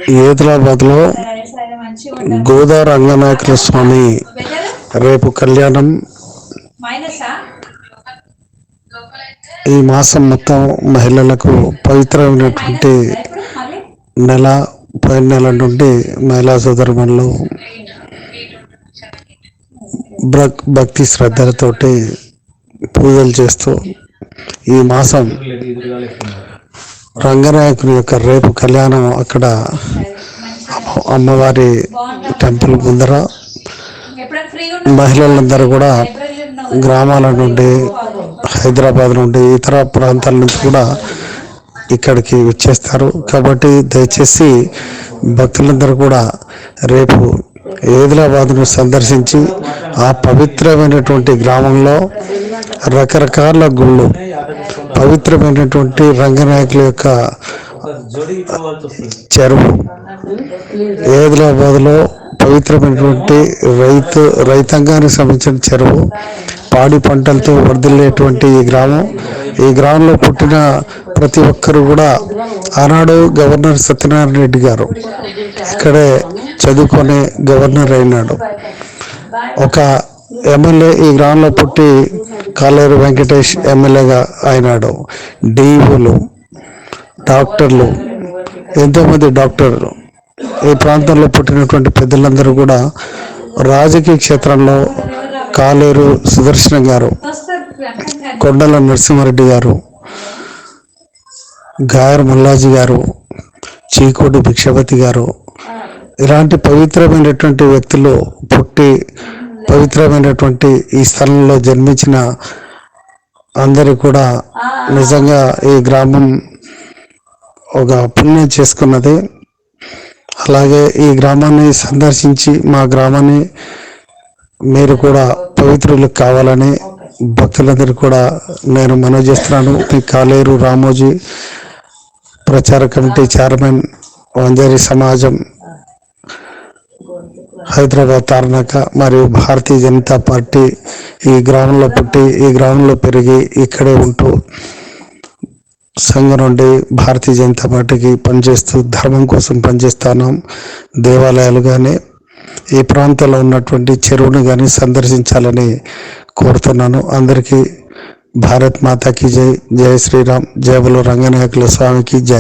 హైదరాబాద్లో గోదావరి రంగనాయకుల స్వామి రేపు కళ్యాణం. ఈ మాసం మొత్తం మహిళలకు పవిత్రమైనటువంటి నెల. పోయిన నెల నుండి మహిళా సోదరుమణులు భక్తి శ్రద్ధలతోటి పూజలు చేస్తూ ఈ మాసం రంగనాయకుని యొక్క రేపు కళ్యాణం అక్కడ అమ్మవారి టెంపుల్ ముందర మహిళలందరూ కూడా గ్రామాల నుండి, హైదరాబాద్ నుండి, ఇతర ప్రాంతాల నుంచి కూడా ఇక్కడికి వచ్చేస్తారు. కాబట్టి దయచేసి భక్తులందరూ కూడా రేపు హైదరాబాద్ను సందర్శించి ఆ పవిత్రమైనటువంటి గ్రామంలో రకరకాల గుళ్ళు, పవిత్రమైనటువంటి రంగనాయకుల యొక్క చెరువు, హైదరాబాద్లో పవిత్రమైనటువంటి రైతాంగానికి సంబంధించిన చెరువు, పాడి పంటలతో వర్ధిల్లేటువంటి ఈ గ్రామంలో పుట్టిన ప్రతి ఒక్కరు కూడా ఆనాడు గవర్నర్ సత్యనారాయణ రెడ్డి గారు ఇక్కడే చదువుకొని గవర్నర్ అయినాడు. ఒక ఎమ్మెల్యే ఈ గ్రామంలో పుట్టి కాలేరు వెంకటేష్ ఎమ్మెల్యేగా అయినాడు. డిఈఓలు, డాక్టర్లు, ఎంతోమంది డాక్టర్లు, ఈ ప్రాంతంలో పుట్టినటువంటి పెద్దలందరూ కూడా రాజకీయ క్షేత్రంలో కాలేరు సుదర్శన గారు, కొండల నరసింహారెడ్డి గారు, గాయర్ మల్లాజీ గారు, చీకోటి భిక్షపతి గారు, ఇలాంటి పవిత్రమైనటువంటి వ్యక్తులు పుట్టి పవిత్రమైనటువంటి ఈ స్థలంలో జన్మించిన అందరూ కూడా నిజంగా ఈ గ్రామం ఒక పుణ్యం చేసుకున్నది. అలాగే ఈ గ్రామాన్ని సందర్శించి మా గ్రామాన్ని మీరు కూడా పవిత్రులు కావాలని భక్తులందరూ కూడా నేను మనవి చేస్తున్నాను. ఈ కాలేరు రామోజీ ప్రచార కమిటీ చైర్మన్, వంజారి సమాజం, హైదరాబాద్ తార్నాక మరియు భారతీయ జనతా పార్టీ ఈ గ్రామంలో పుట్టి ఈ గ్రామంలో పెరిగి ఇక్కడే ఉంటూ సంఘం నుండి భారతీయ జనతా పార్టీకి పనిచేస్తూ ధర్మం కోసం పనిచేస్తున్నాం. దేవాలయాలు కానీ ఈ ప్రాంతంలో ఉన్నటువంటి చెరువును కానీ సందర్శించాలని కోరుతున్నాను. అందరికీ భారత్ మాతాకి జై, జై శ్రీరామ్, జై బలో రంగనాయకుల స్వామికి జై.